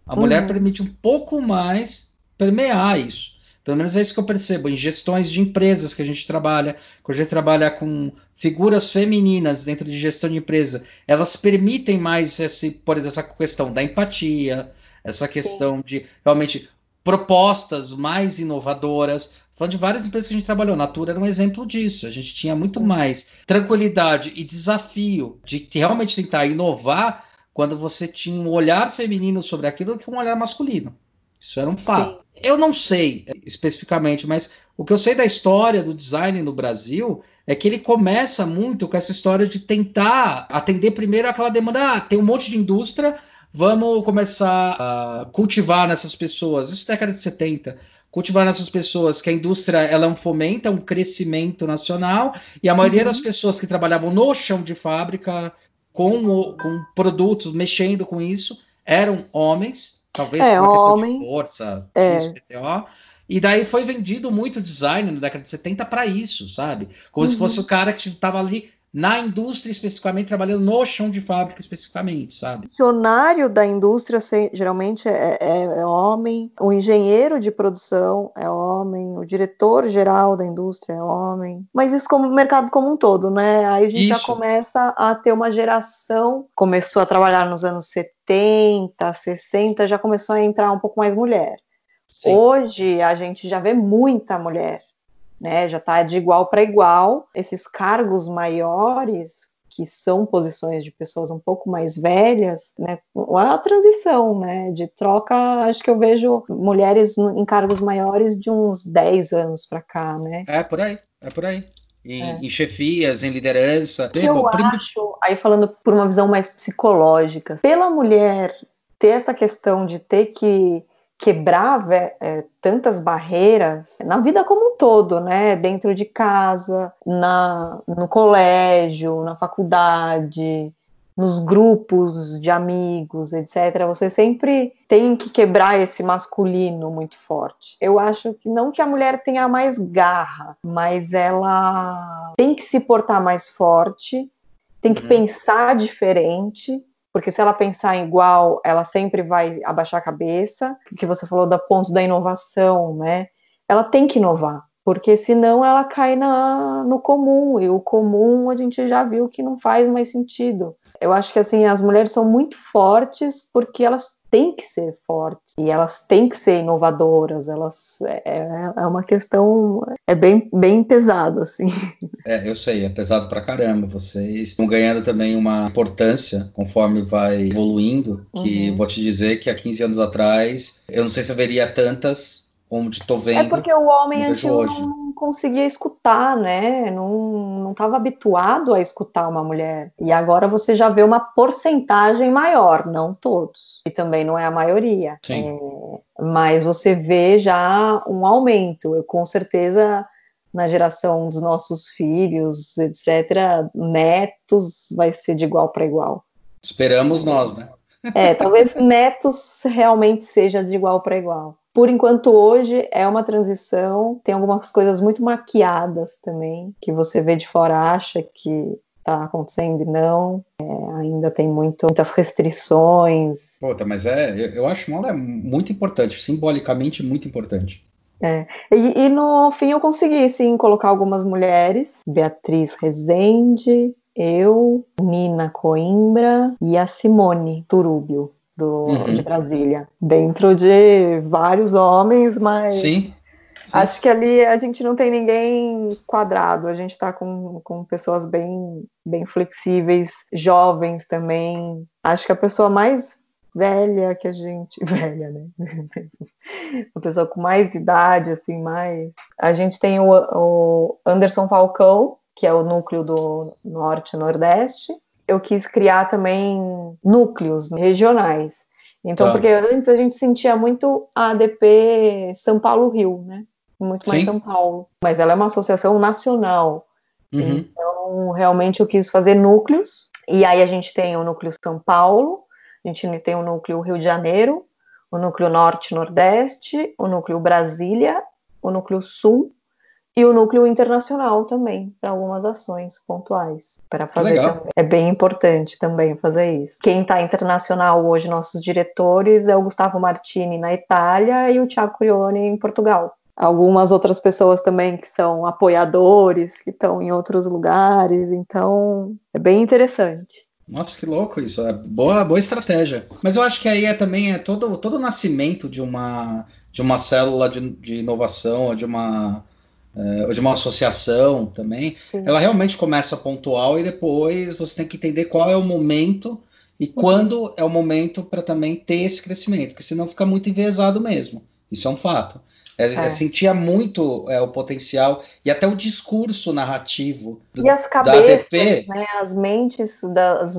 A mulher permite um pouco mais permear isso. Pelo menos é isso que eu percebo em gestões de empresas que a gente trabalha, quando a gente trabalha com figuras femininas dentro de gestão de empresa, elas permitem mais por exemplo, essa questão da empatia, essa questão de realmente propostas mais inovadoras. Falando de várias empresas que a gente trabalhou, Natura era um exemplo disso. A gente tinha muito mais tranquilidade e desafio de realmente tentar inovar quando você tinha um olhar feminino sobre aquilo do que um olhar masculino. Isso era um fato. Eu não sei especificamente, mas o que eu sei da história do design no Brasil é que ele começa muito com essa história de tentar atender primeiro aquela demanda, tem um monte de indústria, vamos começar a cultivar nessas pessoas, isso é década de 70, cultivar nessas pessoas que a indústria ela fomenta um crescimento nacional, e a maioria das pessoas que trabalhavam no chão de fábrica com produtos, mexendo com isso, eram homens, talvez por uma questão de força, XPTO, e daí foi vendido muito design na década de 70 para isso, sabe? Como se fosse o cara que estava ali na indústria especificamente, trabalhando no chão de fábrica especificamente, sabe? O funcionário da indústria geralmente é homem, o engenheiro de produção é homem, o diretor-geral da indústria é homem, mas isso como mercado como um todo, né? Aí a gente já começa a ter uma geração, começou a trabalhar nos anos 70, 60, já começou a entrar um pouco mais mulher. Sim. Hoje a gente já vê muita mulher, né? Já está de igual para igual. Esses cargos maiores, que são posições de pessoas um pouco mais velhas, né? A transição, né? De troca, acho que eu vejo mulheres em cargos maiores de uns 10 anos para cá, né? É por aí. Em chefias, em liderança. Eu acho, aí falando por uma visão mais psicológica, pela mulher ter essa questão de ter que quebrar tantas barreiras na vida como um todo, né? Dentro de casa, no colégio, na faculdade, nos grupos de amigos, etc., você sempre tem que quebrar esse masculino muito forte. Eu acho que não que a mulher tenha mais garra, mas ela tem que se portar mais forte, tem que pensar diferente, porque se ela pensar igual, ela sempre vai abaixar a cabeça. O que você falou da ponto da inovação, né? Ela tem que inovar, porque senão ela cai no comum, e o comum a gente já viu que não faz mais sentido. Eu acho que assim, as mulheres são muito fortes porque elas têm que ser fortes e elas têm que ser inovadoras. É uma questão bem pesado assim. Eu sei, é pesado pra caramba. Vocês estão ganhando também uma importância conforme vai evoluindo, que vou te dizer que há 15 anos atrás, eu não sei se eu veria tantas como estou É vendo, porque o homem como vejo antigo hoje. não conseguia escutar, né? Não estava habituado a escutar uma mulher. E agora você já vê uma porcentagem maior, não todos. E também não é a maioria. Sim. Mas você vê já um aumento. Eu, com certeza, na geração dos nossos filhos, etc., netos, vai ser de igual para igual. Esperamos nós, né? Talvez netos realmente seja de igual para igual. Por enquanto, hoje é uma transição, tem algumas coisas muito maquiadas também, que você vê de fora, acha que está acontecendo e não. Ainda tem muitas restrições. Puta, mas eu acho que ela é muito importante, simbolicamente muito importante. E no fim eu consegui, sim, colocar algumas mulheres, Beatriz Rezende, eu, Nina Coimbra e a Simone Turúbio, de Brasília, dentro de vários homens, mas Sim, sim. acho que ali a gente não tem ninguém quadrado, a gente está com pessoas bem flexíveis, jovens também. Acho que a pessoa mais velha que a gente... Velha, né? Uma pessoa com mais idade, assim, mais... A gente tem o Anderson Falcão, que é o núcleo do Norte e Nordeste. Eu quis criar também núcleos regionais. Então, porque antes a gente sentia muito a ADP São Paulo-Rio, né? Muito mais São Sim. Paulo. Mas ela é uma associação nacional. Então, realmente eu quis fazer núcleos. E aí a gente tem o núcleo São Paulo, a gente tem o núcleo Rio de Janeiro, o núcleo Norte-Nordeste, o núcleo Brasília, o núcleo Sul e o núcleo internacional também, para algumas ações pontuais. Para fazer também. É bem importante também fazer isso. Quem está internacional hoje, nossos diretores, é o Gustavo Martini na Itália e o Thiago Curione em Portugal. Algumas outras pessoas também que são apoiadores, que estão em outros lugares, então é bem interessante. Nossa, que louco isso. É boa estratégia. Mas eu acho que aí também é todo o nascimento de uma célula de inovação, ou de uma associação também. Sim. Ela realmente começa pontual e depois você tem que entender qual é o momento e quando é o momento para também ter esse crescimento, porque senão fica muito enviesado mesmo. Isso é um fato. Sentia muito o potencial e até o discurso narrativo e as cabeças, né, as mentes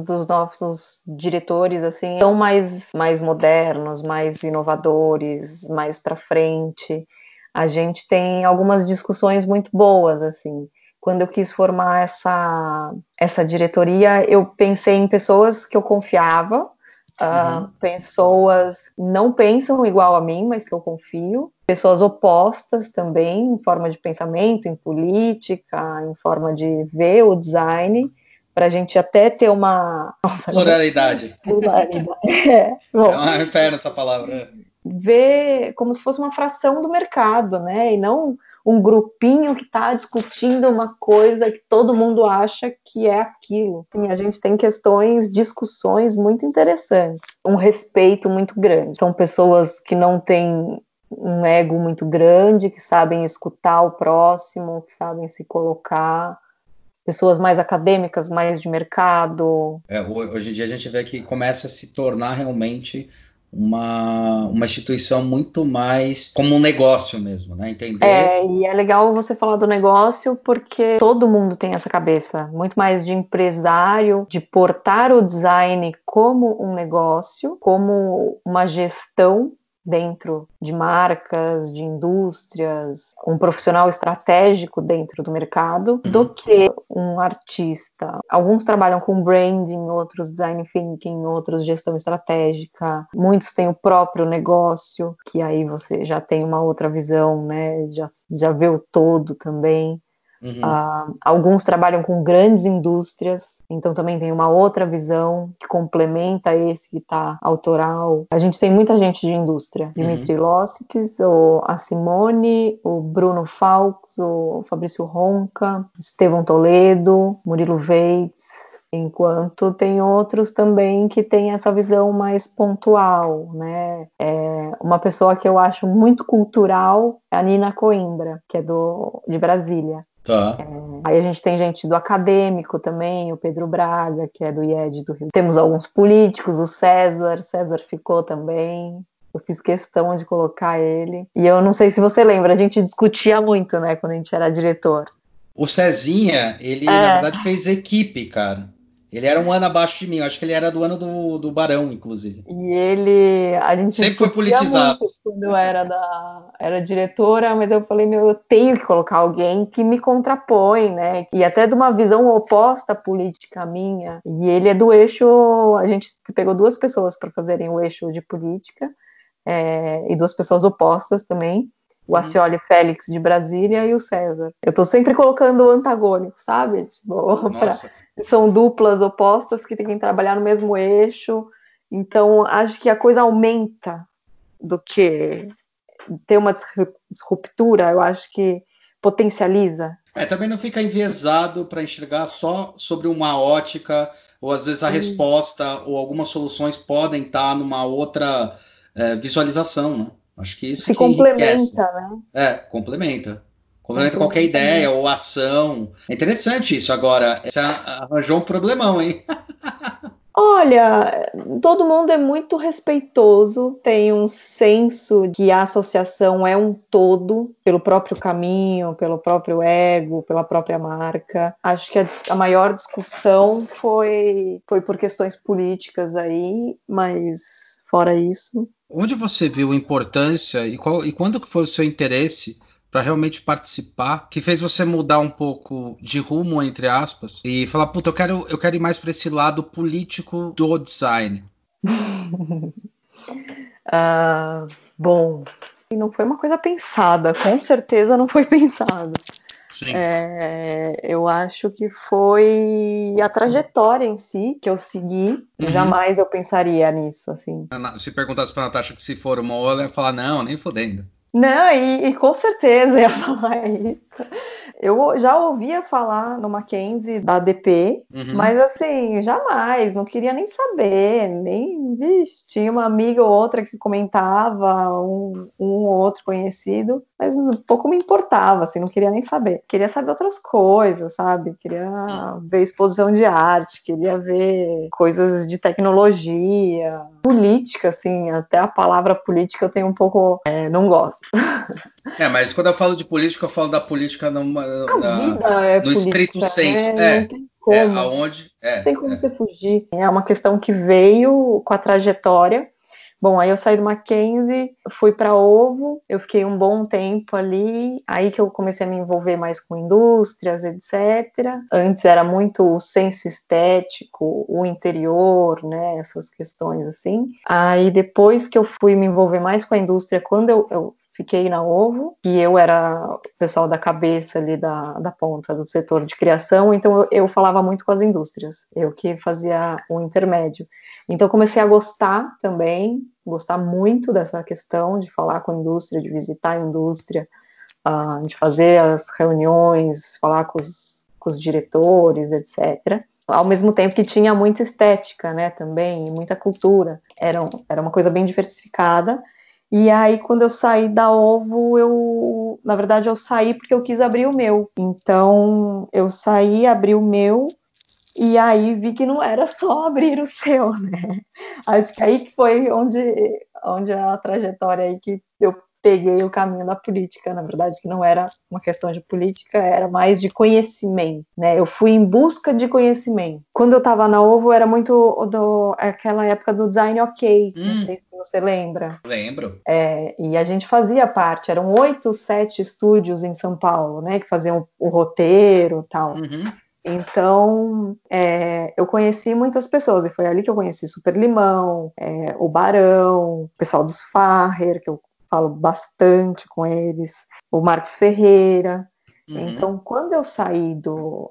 dos nossos diretores assim são mais modernos, mais inovadores, mais para frente. A gente tem algumas discussões muito boas assim. Quando eu quis formar essa diretoria, eu pensei em pessoas que eu confiava. Pessoas não pensam igual a mim, mas que eu confio. Pessoas opostas também, em forma de pensamento, em política, em forma de ver o design, para a gente até ter uma... pluralidade. Bom, É uma inferno essa palavra. Ver como se fosse uma fração do mercado, né? E não um grupinho que está discutindo uma coisa que todo mundo acha que é aquilo. Sim, a gente tem discussões muito interessantes, um respeito muito grande. São pessoas que não têm um ego muito grande, que sabem escutar o próximo, que sabem se colocar. Pessoas mais acadêmicas, mais de mercado. Hoje em dia a gente vê que começa a se tornar realmente uma instituição muito mais como um negócio mesmo, né? Entender. E é legal você falar do negócio porque todo mundo tem essa cabeça, muito mais de empresário, de portar o design como um negócio, como uma gestão dentro de marcas, de indústrias, um profissional estratégico dentro do mercado, do que um artista. Alguns trabalham com branding, outros design thinking, outros gestão estratégica. Muitos têm o próprio negócio, que aí você já tem uma outra visão, né? Já vê o todo também. Alguns trabalham com grandes indústrias, então também tem uma outra visão que complementa esse que está autoral. A gente tem muita gente de indústria, Dimitri Lossics, a Simone, o Bruno Falks, o Fabrício Ronca, Estevão Toledo, Murilo Veitz, enquanto tem outros também que têm essa visão mais pontual, né? Uma pessoa que eu acho muito cultural é a Nina Coimbra, que é de Brasília. Tá. Aí a gente tem gente do acadêmico também, o Pedro Braga, que é do IED do Rio. Temos alguns políticos, o César ficou também. Eu fiz questão de colocar ele. E eu não sei se você lembra, a gente discutia muito, né, quando a gente era diretor. O Cezinha, ele na verdade fez equipe, cara. Ele era um ano abaixo de mim, eu acho que ele era do ano do Barão, inclusive. E a gente sempre foi politizado. Muito quando eu era diretora, mas eu falei, eu tenho que colocar alguém que me contrapõe, né? E até de uma visão oposta política minha. E ele é do eixo, a gente pegou 2 pessoas para fazerem o eixo de política, e 2 pessoas opostas também. O Acioli Félix de Brasília e o César. Eu tô sempre colocando o antagônico, sabe? Tipo, são duplas opostas que têm que trabalhar no mesmo eixo. Então, acho que a coisa aumenta do que ter uma disruptura. Eu acho que potencializa. Também não fica enviesado para enxergar só sobre uma ótica, ou às vezes a resposta ou algumas soluções podem estar numa outra visualização, né? Acho que isso se que complementa, enriquece. né? Complementa qualquer ideia ou ação. É interessante isso. Agora, você arranjou um problemão, hein? Olha, todo mundo é muito respeitoso, tem um senso de a associação é um todo, pelo próprio caminho, pelo próprio ego, pela própria marca. Acho que a maior discussão foi por questões políticas aí, mas fora isso... Onde você viu a importância e quando que foi o seu interesse para realmente participar, que fez você mudar um pouco de rumo, entre aspas, e falar, puta, eu quero ir mais para esse lado político do design? Bom, não foi uma coisa pensada, com certeza não foi pensado. Sim. Eu acho que foi a trajetória em si que eu segui. Jamais eu pensaria nisso, assim. Se perguntasse para a Natasha que se formou, ela ia falar, não, nem fodendo. Não, e com certeza ia falar isso. Eu já ouvia falar no Mackenzie da ADP, mas assim, jamais, não queria nem saber, vixe, tinha uma amiga ou outra que comentava, um ou outro conhecido, mas pouco me importava, assim, não queria nem saber. Queria saber outras coisas, sabe? Queria ver exposição de arte, queria ver coisas de tecnologia, política, assim, até a palavra política eu tenho um pouco, não gosto. Mas quando eu falo de política, eu falo da política no política, estrito senso. Não tem como. Aonde? Não tem como você fugir. É uma questão que veio com a trajetória. Bom, aí eu saí do Mackenzie, fui para Ovo, eu fiquei um bom tempo ali, aí que eu comecei a me envolver mais com indústrias, etc. Antes era muito o senso estético, o interior, né, essas questões assim. Aí depois que eu fui me envolver mais com a indústria, quando eu fiquei na Ovo, e eu era o pessoal da cabeça ali da ponta do setor de criação, então eu falava muito com as indústrias, eu que fazia o intermédio. Então comecei a gostar também, gostar muito dessa questão de falar com a indústria, de visitar a indústria, de fazer as reuniões, falar com os diretores, etc. Ao mesmo tempo que tinha muita estética, né, também, e muita cultura. Era uma coisa bem diversificada. E aí, quando eu saí da Ovo, na verdade, eu saí porque eu quis abrir o meu. Então, eu saí, abri o meu, e aí vi que não era só abrir o seu, né? Acho que aí que foi onde a trajetória aí que eu peguei o caminho da política, na verdade, que não era uma questão de política, era mais de conhecimento, né? Eu fui em busca de conhecimento. Quando eu estava na Ovo, era muito aquela época do design ok, não sei se você lembra. Lembro. E a gente fazia parte, eram 8, 7 estúdios em São Paulo, né, que faziam o roteiro e tal. Uhum. Então, eu conheci muitas pessoas, e foi ali que eu conheci Super Limão, o Barão, o pessoal dos Farrer, que eu falo bastante com eles, o Marcos Ferreira. Uhum. Então, quando eu saí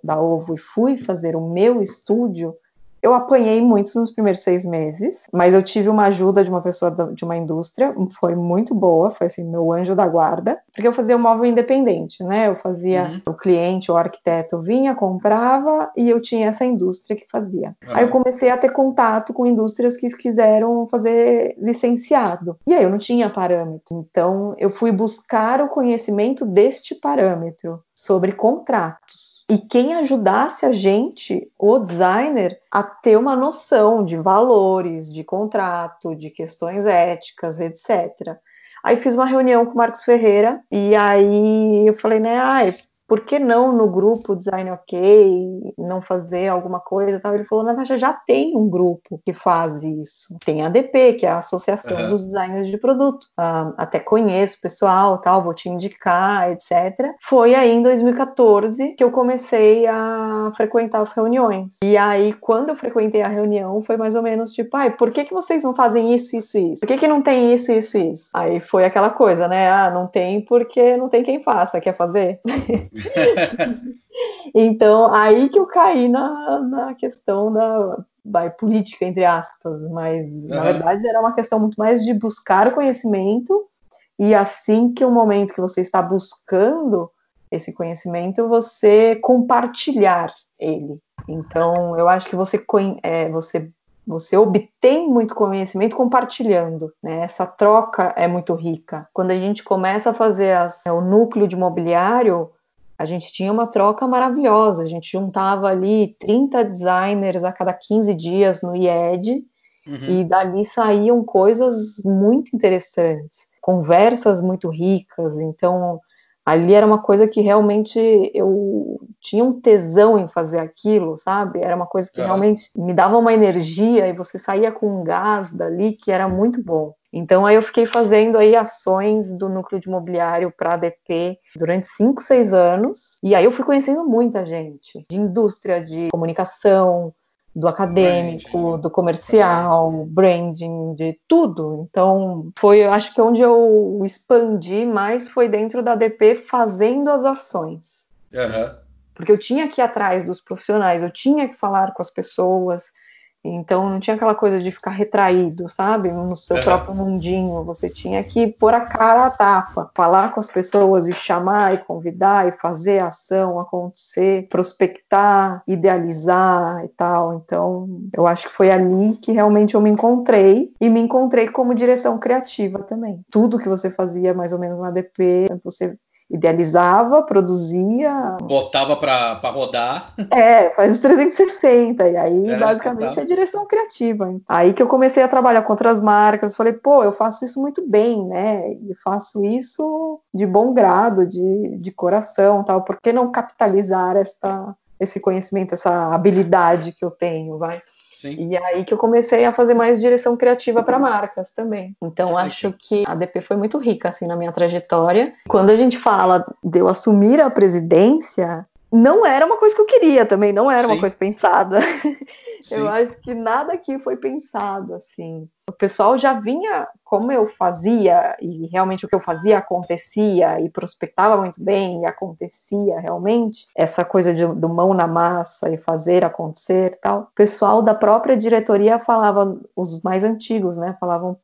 da Ovo e fui fazer o meu estúdio, eu apanhei muito nos primeiros 6 meses, mas eu tive uma ajuda de uma pessoa de uma indústria, foi muito boa, foi assim, meu anjo da guarda, porque eu fazia o móvel independente, né? Eu fazia, o cliente, o arquiteto vinha, comprava, e eu tinha essa indústria que fazia. Aí eu comecei a ter contato com indústrias que quiseram fazer licenciado, e aí eu não tinha parâmetro, então eu fui buscar o conhecimento deste parâmetro sobre contratos. E quem ajudasse a gente, o designer, a ter uma noção de valores, de contrato, de questões éticas, etc. Aí fiz uma reunião com o Marcos Ferreira, e aí eu falei, né, por que não no grupo Design OK, não fazer alguma coisa e tal? Ele falou, Natasha, já tem um grupo que faz isso. Tem a ADP, que é a Associação dos Designers de Produto. Até conheço o pessoal, tal, vou te indicar, etc. Foi aí em 2014 que eu comecei a frequentar as reuniões. E aí, quando eu frequentei a reunião, foi mais ou menos tipo, por que vocês não fazem isso, isso, isso? Por que não tem isso, isso, isso? Aí foi aquela coisa, né? Não tem porque não tem quem faça, quer fazer? Então, aí que eu caí na questão da política, entre aspas, mas na verdade era uma questão muito mais de buscar o conhecimento, e assim que o momento que você está buscando esse conhecimento, você compartilhar ele. Então, eu acho que você obtém muito conhecimento compartilhando, né? Essa troca é muito rica. Quando a gente começa a fazer o núcleo de mobiliário, a gente tinha uma troca maravilhosa, a gente juntava ali 30 designers a cada 15 dias no IED, e dali saíam coisas muito interessantes, conversas muito ricas. Então, ali era uma coisa que realmente eu tinha um tesão em fazer aquilo, sabe? Era uma coisa que realmente me dava uma energia, e você saía com um gás dali que era muito bom. Então, aí eu fiquei fazendo aí ações do núcleo de mobiliário para a ADP durante 5, 6 anos, e aí eu fui conhecendo muita gente, de indústria, de comunicação, do acadêmico, do comercial, branding, de tudo. Então, eu acho que onde eu expandi mais foi dentro da ADP, fazendo as ações. Porque eu tinha que ir atrás dos profissionais, eu tinha que falar com as pessoas. Então, não tinha aquela coisa de ficar retraído, sabe? No seu próprio mundinho. Você tinha que pôr a cara à tapa, falar com as pessoas e chamar e convidar e fazer a ação acontecer, prospectar, idealizar e tal. Então, eu acho que foi ali que realmente eu me encontrei, e me encontrei como direção criativa também. Tudo que você fazia mais ou menos na ADP, você idealizava, produzia, botava para rodar. Faz os 360, e aí basicamente total. é direção criativa. Aí que eu comecei a trabalhar com outras marcas, falei, eu faço isso muito bem, né? E faço isso de bom grado, de coração, tal. Por que não capitalizar esse conhecimento, essa habilidade que eu tenho, vai? Sim. E aí que eu comecei a fazer mais direção criativa para marcas também. Então, acho que a ADP foi muito rica, assim, na minha trajetória. Quando a gente fala de eu assumir a não era uma coisa que eu queria também, não era uma coisa pensada. Eu acho que nada aqui foi pensado, assim. O pessoal já vinha, como eu fazia, e realmente o que eu fazia acontecia, e prospectava muito bem, e acontecia realmente, essa coisa do mão na massa e fazer acontecer e tal. O pessoal da própria diretoria falava, os mais antigos, né, falavam,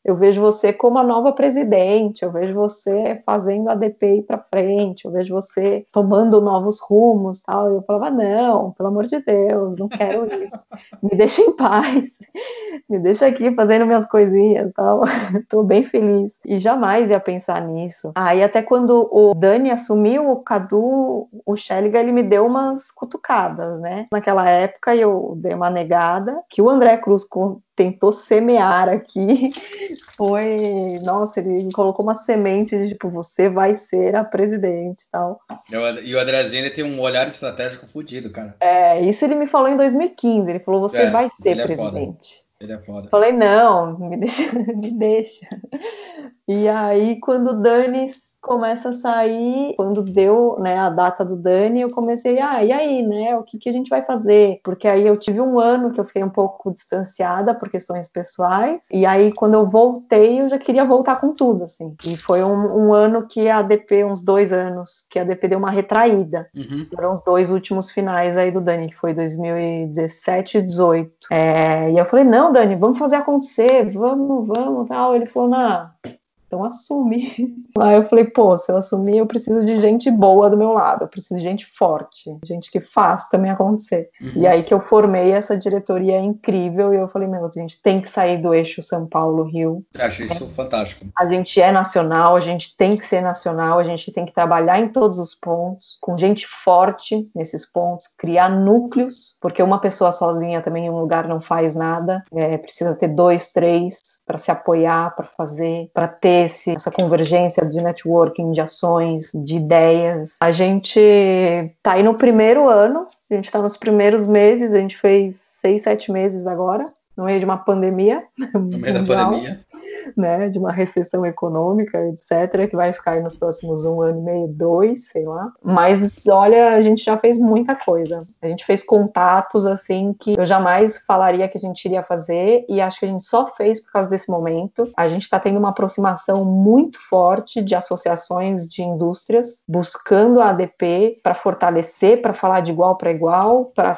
eu vejo você como a nova presidente, eu vejo você fazendo a ADP ir para frente, eu vejo você tomando novos rumos, tal. Eu falava, não, pelo amor de Deus, não quero isso. Me deixa em paz. Me deixa aqui fazendo minhas coisinhas, tal. Tô bem feliz. E jamais ia pensar nisso. E até quando o Dani assumiu, o Cadu, o Schelliga, ele me deu umas cutucadas, né? Naquela época eu dei uma negada, que o André Cruz tentou semear aqui. Nossa, ele colocou uma semente de tipo, você vai ser a presidente e tal. E o Andrezinho, ele tem um olhar estratégico fodido, cara. Isso ele me falou em 2015, ele falou, você vai ser presidente. Ele é foda. Falei, não, me deixa, me deixa. E aí, quando o Dani começa a sair, quando deu, né, a data do Dani, eu comecei, e aí, né, o que a gente vai fazer? Porque aí eu tive um ano que eu fiquei um pouco distanciada por questões pessoais, e aí quando eu voltei, eu já queria voltar com tudo, assim. E foi um ano que a ADP, uns 2 anos, que a ADP deu uma retraída. Uhum. Foram os 2 últimos finais aí do Dani, que foi 2017 e 2018. E eu falei, não, Dani, vamos fazer acontecer, vamos, tal. Ele falou, não, então assume. Aí eu falei, pô, se eu assumir, eu preciso de gente boa do meu lado, eu preciso de gente forte, gente que faz também acontecer. E Uhum. aí que eu formei essa diretoria incrível, e eu falei, meu, a gente tem que sair do eixo São Paulo-Rio. Eu acho isso fantástico. A gente é nacional, a gente tem que ser nacional, a gente tem que trabalhar em todos os pontos, com gente forte nesses pontos, criar núcleos, porque uma pessoa sozinha também em um lugar não faz nada, precisa ter 2, 3 para se apoiar, para fazer, para ter essa convergência de networking, de ações, de ideias. A gente está aí no primeiro ano, a gente está nos primeiros meses, a gente fez 6, 7 meses agora, no meio de uma pandemia No meio da mundial, pandemia. né, de uma recessão econômica, etc., que vai ficar aí nos próximos 1 ano e meio, 2, sei lá. Mas, olha, a gente já fez muita coisa. A gente fez contatos, assim, que eu jamais falaria que a gente iria fazer, e acho que a gente só fez por causa desse momento. A gente está tendo uma aproximação muito forte de associações de indústrias, buscando a ADP para fortalecer, para falar de igual para igual, para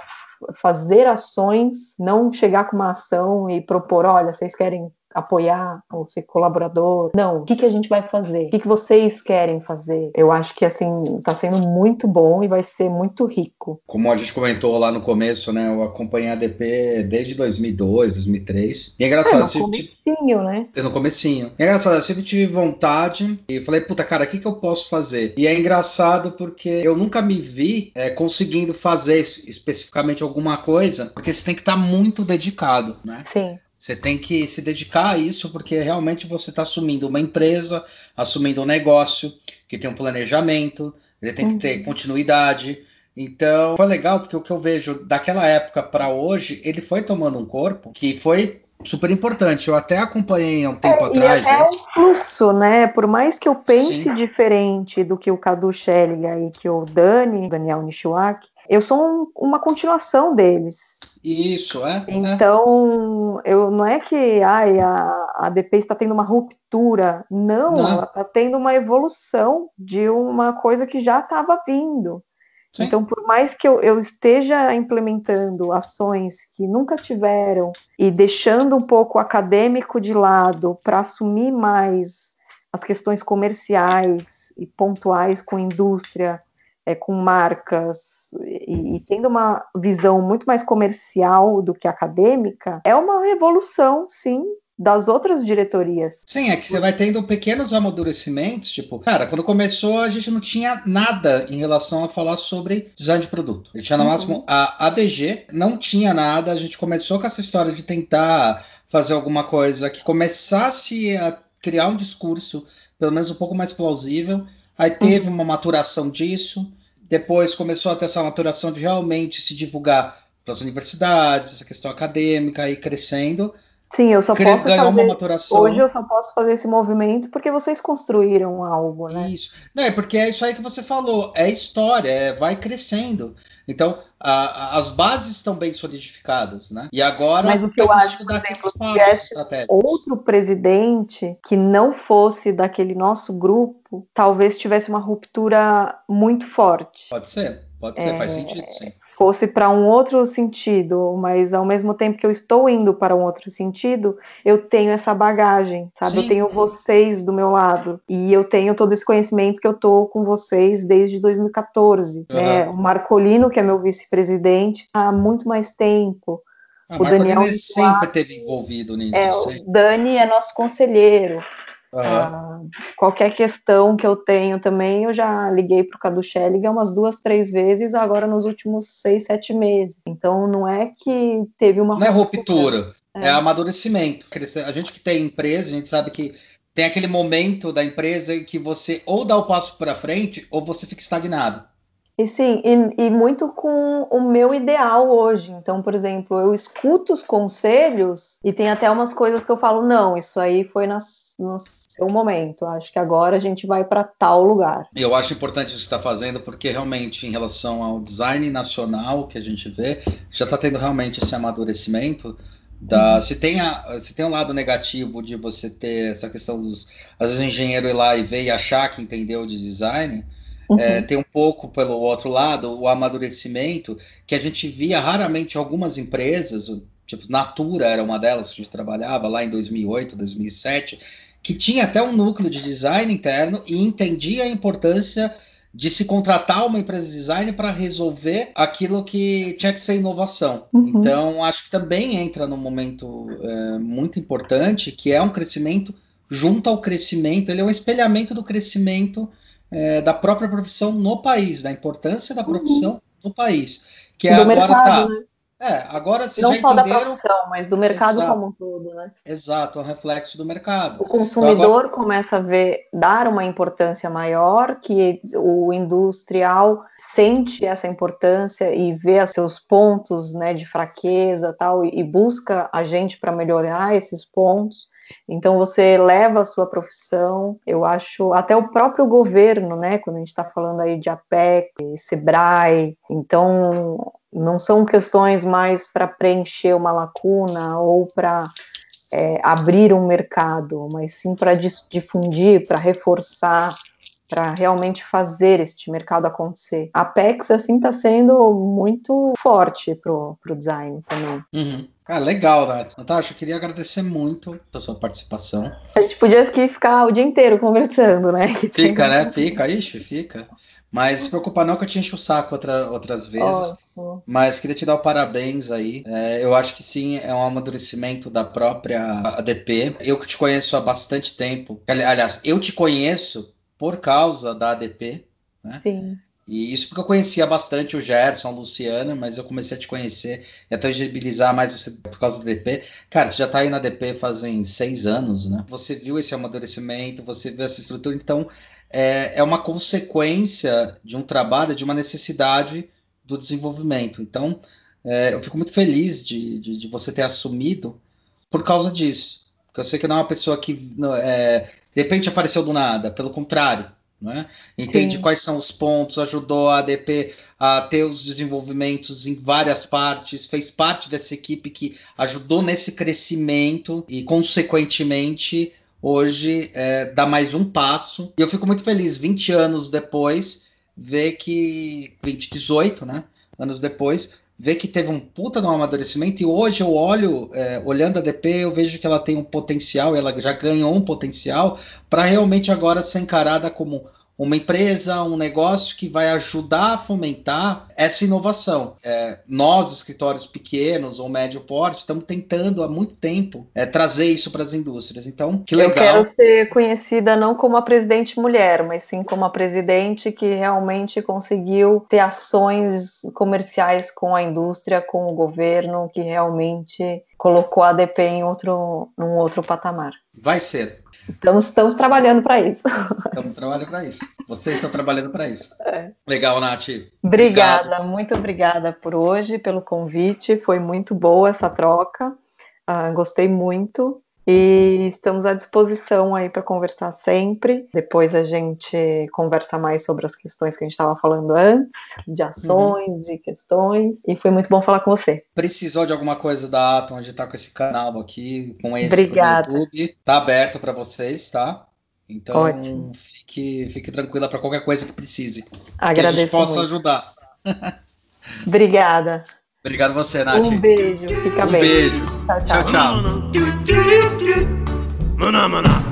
fazer ações, não chegar com uma ação e propor, olha, vocês querem apoiar ou ser colaborador. Não, o que a gente vai fazer? O que vocês querem fazer? Eu acho que, assim, tá sendo muito bom e vai ser muito rico. Como a gente comentou lá no começo, né? Eu acompanhei a ADP desde 2002, 2003. E é engraçado, No comecinho, né? no comecinho. É engraçado, eu sempre tive vontade e falei, puta, cara, o que eu posso fazer? E é engraçado porque eu nunca me vi conseguindo fazer especificamente alguma coisa, porque você tem que estar muito dedicado, né? Sim. Você tem que se dedicar a isso, porque realmente você está assumindo uma empresa, assumindo um negócio que tem um planejamento, ele tem que ter continuidade. Então, foi legal, porque o que eu vejo daquela época para hoje, ele foi tomando um corpo que foi super importante. Eu até acompanhei há um tempo E atrás. até um fluxo, né? Por mais que eu pense Sim. diferente do que o Cadu Schellinger e que o Daniel Nishiwaki, eu sou uma continuação deles. Isso, Então, não é que a ADP está tendo uma ruptura. Não, ela está tendo uma evolução de uma coisa que já estava vindo. Sim. Então, por mais que eu esteja implementando ações que nunca tiveram e deixando um pouco o acadêmico de lado para assumir mais as questões comerciais e pontuais com indústria, com marcas, e tendo uma visão muito mais comercial do que acadêmica, é uma revolução, sim, das outras diretorias. Sim, é que você vai tendo pequenos amadurecimentos, tipo, cara, quando começou a gente não tinha nada em relação a falar sobre design de produto. A gente tinha no máximo a ADG, não tinha nada, a gente começou com essa história de tentar fazer alguma coisa que começasse a criar um discurso, pelo menos um pouco mais plausível, aí teve uma maturação disso, depois começou a ter essa maturação de realmente se divulgar para as universidades, essa questão acadêmica, aí crescendo. Sim, eu só posso ganhou fazer. Uma maturação. Hoje eu só posso fazer esse movimento porque vocês construíram algo, né? Isso. Não, é porque é isso aí que você falou. É história, vai crescendo. Então, as bases estão bem solidificadas, né? E agora Mas o que eu acho, por exemplo, se tivesse outro presidente que não fosse daquele nosso grupo, talvez tivesse uma ruptura muito forte. Pode ser, faz sentido, sim. Fosse para um outro sentido, mas ao mesmo tempo que eu estou indo para um outro sentido, eu tenho essa bagagem, sabe? Sim. Eu tenho vocês do meu lado, e eu tenho todo esse conhecimento que eu tô com vocês desde 2014. O Marcolino, que é meu vice-presidente, há muito mais tempo. O Daniel sempre esteve envolvido nisso. O Dani é nosso conselheiro. Qualquer questão que eu tenho também, eu já liguei para o Cadu Schellinger umas 2, 3 vezes agora nos últimos 6, 7 meses. Então não é que teve uma não é ruptura, é amadurecimento. A gente que tem empresa, a gente sabe que tem aquele momento da empresa que você ou dá o passo para frente ou você fica estagnado. E sim, e muito com o meu ideal hoje. Então, por exemplo, eu escuto os conselhos e tem até umas coisas que eu falo, não, isso aí foi no seu momento. Acho que agora a gente vai para tal lugar. Eu acho importante isso que você está fazendo, porque realmente, em relação ao design nacional que a gente vê, já está tendo realmente esse amadurecimento. Se tem um lado negativo de você ter essa questão às vezes o engenheiro ir lá e ver e achar que entendeu de design, tem um pouco pelo outro lado o amadurecimento que a gente via raramente em algumas empresas, tipo Natura era uma delas que a gente trabalhava lá em 2008, 2007, que tinha até um núcleo de design interno e entendia a importância de se contratar uma empresa de design para resolver aquilo que tinha que ser inovação. Então, acho que também entra num momento muito importante, que é um crescimento junto ao crescimento, ele é um espelhamento do crescimento da própria profissão no país, da importância da profissão no país. Que do agora mercado, né? Agora vocês não já só entenderam... da profissão, mas do mercado como um todo, né? Exato, é um reflexo do mercado. O consumidor começa a dar uma importância maior, que o industrial sente essa importância e vê os seus pontos, né, de fraqueza tal, e busca a gente para melhorar esses pontos. Então você leva a sua profissão, eu acho, até o próprio governo, né, quando a gente está falando aí de APEC, Sebrae, então não são questões mais para preencher uma lacuna ou para abrir um mercado, mas sim para difundir, para reforçar, para realmente fazer este mercado acontecer. A Apex, assim, está sendo muito forte pro design também. Legal, Natasha, eu queria agradecer muito a sua participação. A gente podia ficar o dia inteiro conversando, né? Fica. Mas se preocupa não que eu te encho o saco outras vezes. Ótimo. Mas queria te dar o parabéns aí. Eu acho que sim, é um amadurecimento da própria ADP. Eu que te conheço há bastante tempo. Aliás, eu te conheço por causa da ADP, né? Sim. E isso porque eu conhecia bastante o Gerson, a Luciana, mas eu comecei a te conhecer e a tangibilizar mais você por causa da ADP. Cara, você já está aí na ADP fazem 6 anos, né? Você viu esse amadurecimento, você viu essa estrutura, então é uma consequência de um trabalho, de uma necessidade do desenvolvimento. Então, eu fico muito feliz de você ter assumido por causa disso. Porque eu sei que não é uma pessoa que de repente apareceu do nada, pelo contrário. Né? Entende Sim. Quais são os pontos, ajudou a ADP a ter os desenvolvimentos em várias partes, fez parte dessa equipe que ajudou nesse crescimento e, consequentemente, hoje dá mais um passo. E eu fico muito feliz, 20 anos depois, ver que... 18, né? Anos depois, ver que teve um puta no amadurecimento. E hoje eu olhando a ADP, eu vejo que ela tem um potencial, ela já ganhou um potencial para realmente agora ser encarada como uma empresa, um negócio que vai ajudar a fomentar essa inovação. Nós, escritórios pequenos ou médio porte, estamos tentando há muito tempo trazer isso para as indústrias. Então, que legal. Eu quero ser conhecida não como a presidente mulher, mas sim como a presidente que realmente conseguiu ter ações comerciais com a indústria, com o governo, que realmente colocou a ADP num outro patamar. Vai ser. Estamos trabalhando para isso. Estamos trabalhando para isso. Vocês estão trabalhando para isso. Legal, Nath. Obrigada, muito obrigada por hoje, pelo convite. Foi muito boa essa troca. Gostei muito. E estamos à disposição aí para conversar sempre. Depois a gente conversa mais sobre as questões que a gente estava falando antes, de ações, de questões. E foi muito bom falar com você. Precisou de alguma coisa da Atom, a gente tá com esse canal aqui, com esse pro YouTube. Tá aberto para vocês, tá? Então, ótimo. Fique tranquila para qualquer coisa que precise. Agradeço que a gente possa muito. ajudar. Obrigada. Obrigado você, Nath. Um beijo, fica bem. Um beijo. Tchau, tchau. Tchau, tchau.